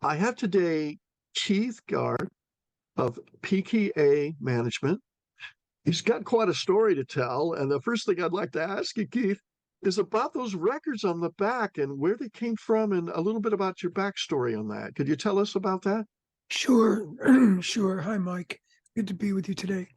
I have today Keith Garde of PKA Management. He's got quite a story to tell. And the first thing I'd like to ask you, Keith, is about those records on the back and where they came from and a little bit about your backstory on that. Could you tell us about that? Sure, sure. Hi, Mike. Good to be with you today.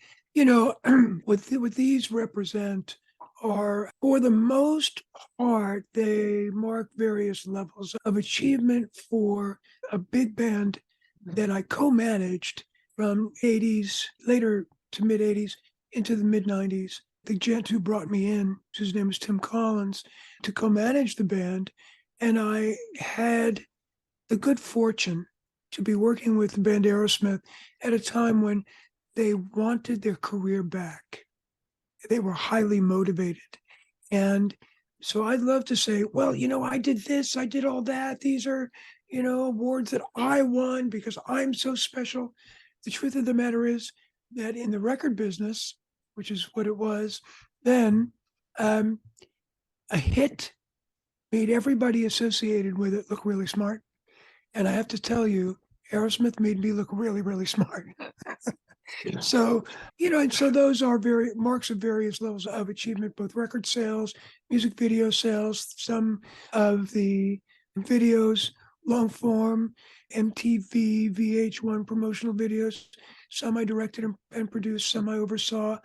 What these represent are, for the most part, they mark various levels of achievement for a big band that I co-managed from 80s, later to mid 80s into the mid 90s. The gent who brought me in, whose name is Tim Collins, to co-manage the band, and I had the good fortune to be working with the band Aerosmith at a time when they wanted their career back. They were highly motivated. And so I'd love to say, well, I did this, I did all that. These are, awards that I won because I'm so special. The truth of the matter is that in the record business, which is what it was then, a hit made everybody associated with it look really smart. And I have to tell you, Aerosmith made me look really, really smart. So, and so those are marks of various levels of achievement, both record sales, music video sales, some of the videos, long form, MTV, VH1 promotional videos, some I directed and produced, some I oversaw,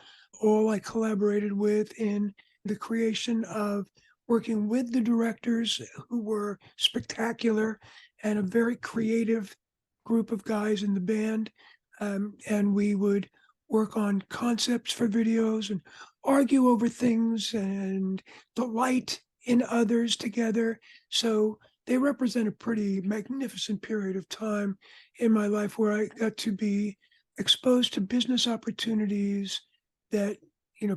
all I collaborated with in the creation of working with the directors who were spectacular and a very creative group of guys in the band. And we would work on concepts for videos and argue over things and delight in others together. So they represent a pretty magnificent period of time in my life where I got to be exposed to business opportunities that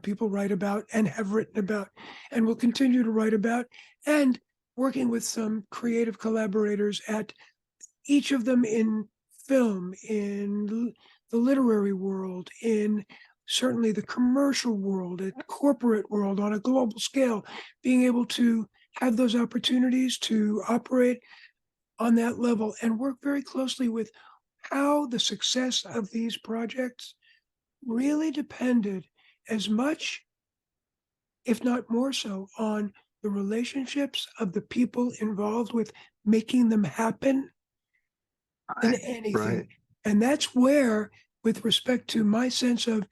people write about and have written about and will continue to write about, and working with some creative collaborators at each of them in film, in the literary world, in certainly the commercial world, at corporate world, on a global scale, being able to have those opportunities to operate on that level and work very closely with how the success of these projects really depended as much, if not more so, on the relationships of the people involved with making them happen than anything. Right. And that's where, with respect to my sense of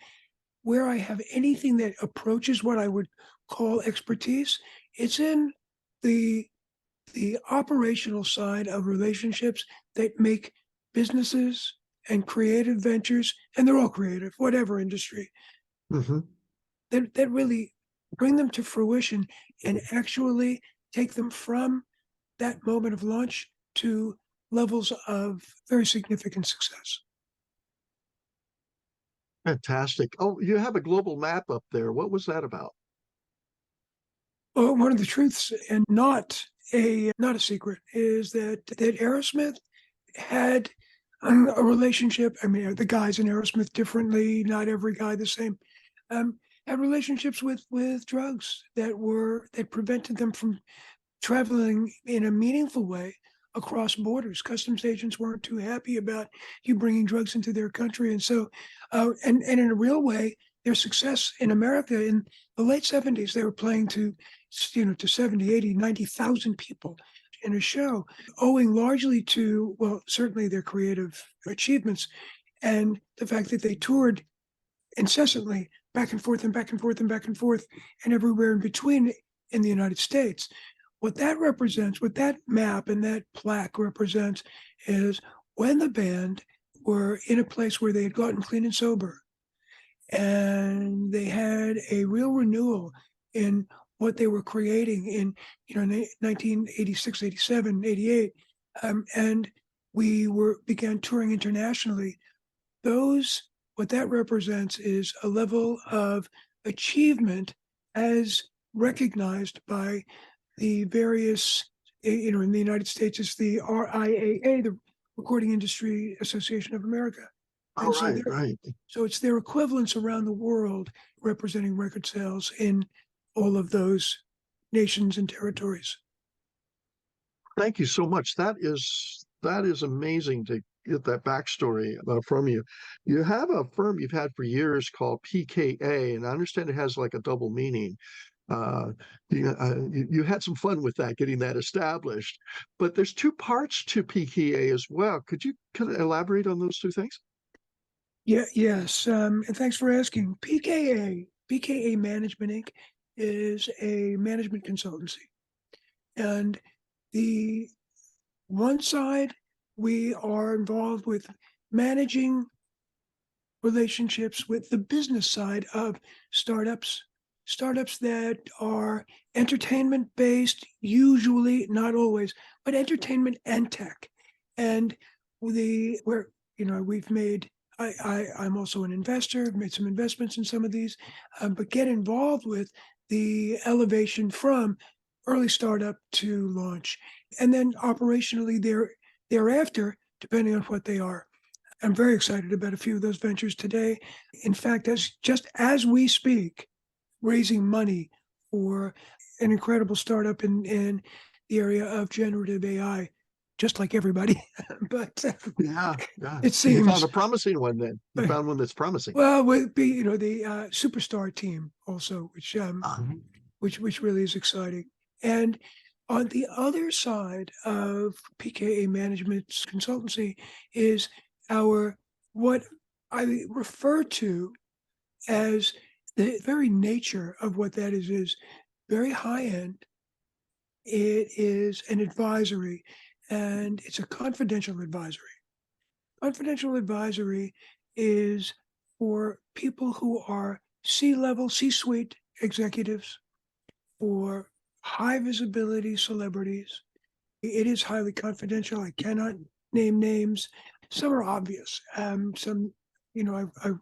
where I have anything that approaches what I would call expertise, it's in the operational side of relationships that make businesses and creative ventures, and they're all creative, whatever industry, Mm-hmm. that really bring them to fruition and actually take them from that moment of launch to levels of very significant success. Fantastic. Oh, you have a global map up there. What was that about? Well, one of the truths, and not a secret, is that Aerosmith had a relationship. I mean, the guys in Aerosmith differently, not every guy the same. Had relationships with drugs that prevented them from traveling in a meaningful way across borders. Customs agents weren't too happy about you bringing drugs into their country, and so, and in a real way, their success in America in the late 70s, they were playing to 70, 80, 90,000 people in a show, owing largely to, well, certainly their creative achievements and the fact that they toured incessantly back and forth and back and forth and back and forth and everywhere in between in the United States. What that represents, what that map and that plaque represents, is when the band were in a place where they had gotten clean and sober, and they had a real renewal in what they were creating in 1986, 87, 88, and we began touring internationally. What that represents is a level of achievement as recognized by the various, in the United States, it's the RIAA, the Recording Industry Association of America. And so right. So it's their equivalents around the world representing record sales in all of those nations and territories. Thank you so much. That is That is amazing to get that backstory from you. You have a firm you've had for years called PKA, and I understand it has like a double meaning. You had some fun with that, getting that established. But there's two parts to PKA as well. Could you kind of elaborate on those two things? Yeah, yes. And thanks for asking. PKA Management Inc. is a management consultancy. And the one side, we are involved with managing relationships with the business side of startups that are entertainment based, usually, not always, but entertainment and tech. And where, we've made, I'm also an investor, made some investments in some of these, but get involved with the elevation from early startup to launch. And then operationally thereafter, depending on what they are. I'm very excited about a few of those ventures today. In fact, as we speak, raising money for an incredible startup in the area of generative AI, just like everybody. But Yeah, yeah. it You found seems, a promising one then. You found one that's promising. well, would be the superstar team also, Um, which really is exciting. And on the other side of PKA Management's consultancy is our what I refer to as the very nature of what that is very high end. It is an advisory, and it's a confidential advisory. Confidential advisory is for people who are C-level, C-suite executives, for high visibility celebrities. It is highly confidential. I cannot name names. Some are obvious. Some, I've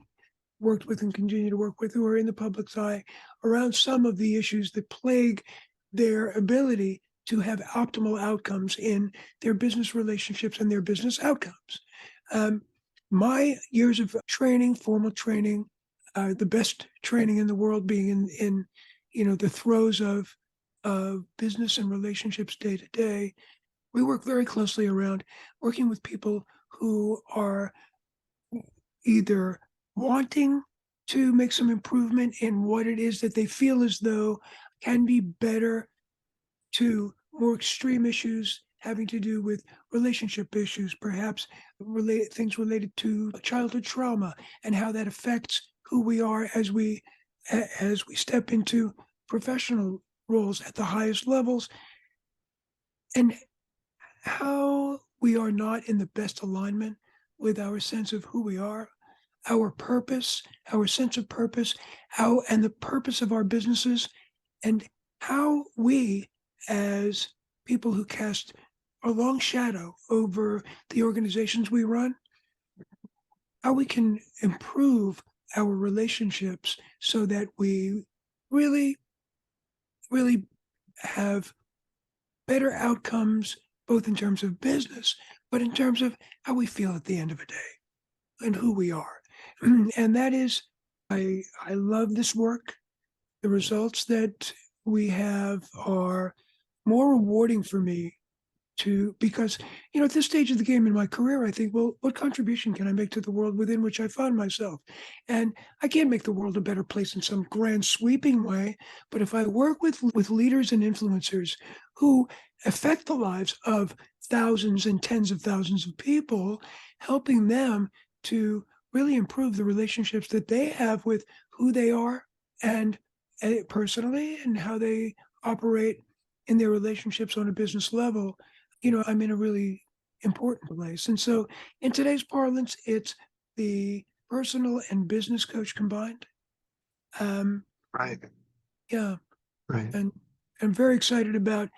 worked with and continue to work with who are in the public's eye around some of the issues that plague their ability to have optimal outcomes in their business relationships and their business outcomes. My years of training, formal training, the best training in the world being in the throes of business and relationships day to day. We work very closely around working with people who are either wanting to make some improvement in what it is that they feel as though can be better, to more extreme issues having to do with relationship issues, perhaps things related to childhood trauma and how that affects who we are as we step into professional roles at the highest levels, and how we are not in the best alignment with our sense of who we are, our purpose, our sense of purpose, how and the purpose of our businesses, and how we, as people who cast a long shadow over the organizations we run, how we can improve our relationships so that we really, really have better outcomes, both in terms of business, but in terms of how we feel at the end of a day and who we are. And that is, I love this work. The results that we have are more rewarding for me because at this stage of the game in my career, I think, well, what contribution can I make to the world within which I found myself? And I can't make the world a better place in some grand sweeping way, but if I work with leaders and influencers who affect the lives of thousands and tens of thousands of people, helping them to really improve the relationships that they have with who they are and personally, and how they operate in their relationships on a business level, I'm in a really important place. And so in today's parlance, it's the personal and business coach combined. right, Yeah. right. And I'm very excited about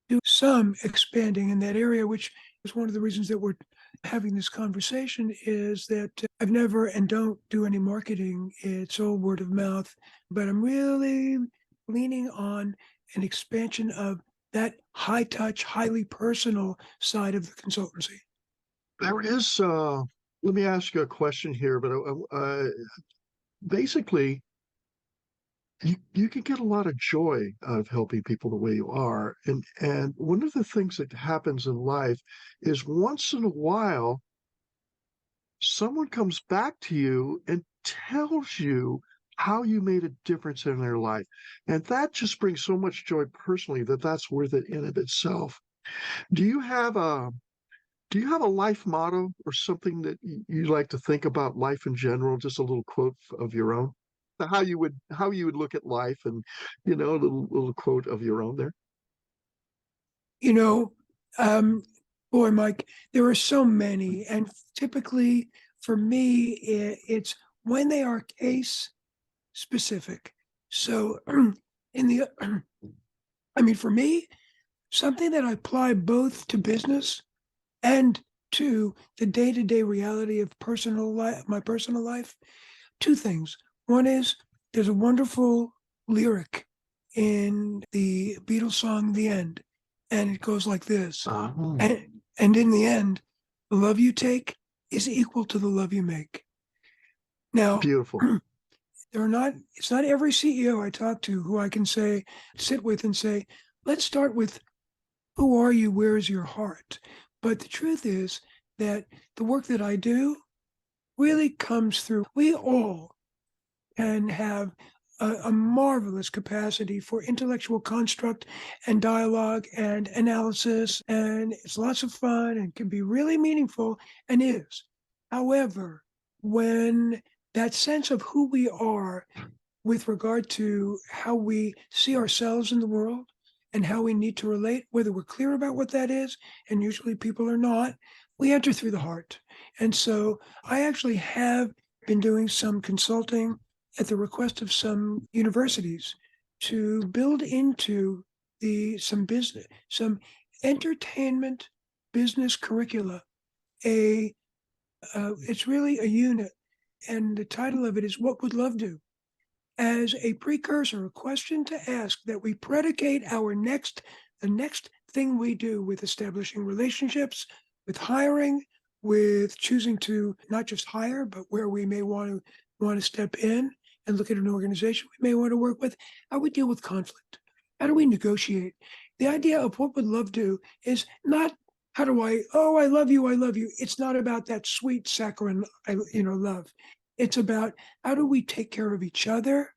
doing some expanding in that area, which is one of the reasons that we're having this conversation, is that I've never and don't do any marketing. It's all word of mouth, but I'm really leaning on an expansion of that high touch, highly personal side of the consultancy. There is, let me ask you a question here, but basically, you can get a lot of joy out of helping people the way you are. And one of the things that happens in life is once in a while, someone comes back to you and tells you how you made a difference in their life. And that just brings so much joy personally that that's worth it in of itself. Do you have a do you have a life motto or something that you like to think about life in general? Just a little quote of your own, how you would look at life, and a little quote of your own there. You know, um, boy, Mike, there are so many, and typically for me, it's when they are case specific. So, in the, I mean, for me, something that I apply both to business and to the day-to-day reality of personal life, my personal life. Two things. One is there's a wonderful lyric in the Beatles song "The End," and it goes like this: Oh, and, and in the end, the love you take is equal to the love you make. Now, beautiful. it's not every CEO I talk to who I can sit with and say, let's start with who are you? Where is your heart? But the truth is that the work that I do really comes through. We all can have a marvelous capacity for intellectual construct and dialogue and analysis, and it's lots of fun and can be really meaningful and is. However, when that sense of who we are with regard to how we see ourselves in the world and how we need to relate, whether we're clear about what that is, and usually people are not, we enter through the heart. And so I actually have been doing some consulting at the request of some universities to build into some entertainment business curricula. It's really a unit, and the title of it is "What Would Love Do?" as a precursor, a question to ask that we predicate the next thing we do with establishing relationships, with hiring, with choosing to not just hire, but where we may want to step in and look at an organization we may want to work with. How we deal with conflict? How do we negotiate? The idea of what would love do is not how do I love you, I love you. It's not about that sweet saccharine, love. It's about how do we take care of each other.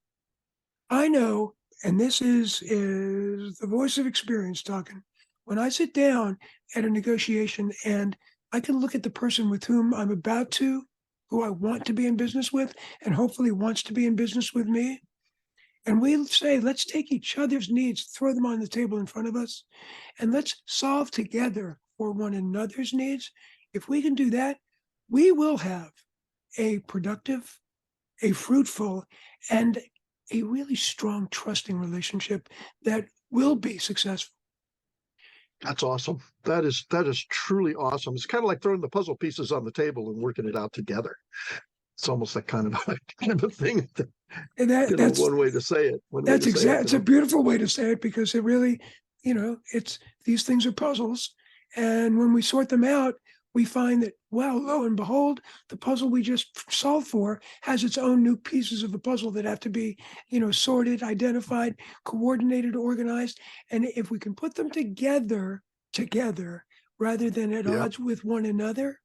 I know, and this is the voice of experience talking. When I sit down at a negotiation and I can look at the person with whom I'm who I want to be in business with, and hopefully wants to be in business with me, and we say, let's take each other's needs, throw them on the table in front of us, and let's solve together for one another's needs. If we can do that, we will have a productive, a fruitful, and a really strong, trusting relationship that will be successful. That's awesome. That is truly awesome. It's kind of like throwing the puzzle pieces on the table and working it out together. It's almost like kind of a thing. And that's one way to say it. One way that's to say it. exact. It's a beautiful way to say it because it really, it's these things are puzzles, and when we sort them out, we find that, well, lo and behold, the puzzle we just solved for has its own new pieces of the puzzle that have to be, sorted, identified, coordinated, organized. And if we can put them together, rather than at Yeah. odds with one another,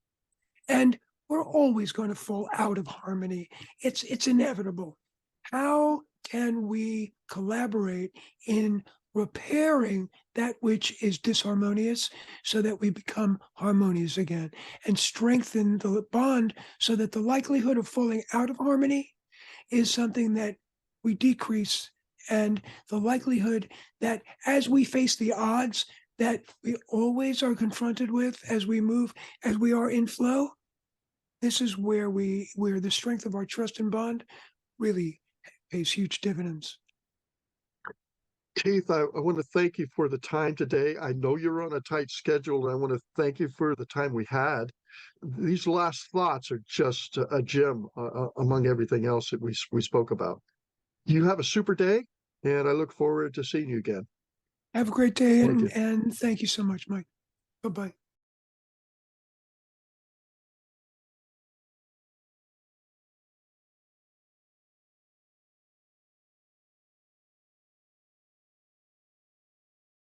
and we're always going to fall out of harmony. It's inevitable. How can we collaborate in repairing that which is disharmonious so that we become harmonious again, and strengthen the bond so that the likelihood of falling out of harmony is something that we decrease, and the likelihood that as we face the odds that we always are confronted with as we are in flow, this is where the strength of our trust and bond really pays huge dividends. Keith, I want to thank you for the time today. I know you're on a tight schedule, and I want to thank you for the time we had. These last thoughts are just a gem among everything else that we spoke about. You have a super day, and I look forward to seeing you again. Have a great day, Thank you. and thank you so much, Mike. Bye-bye.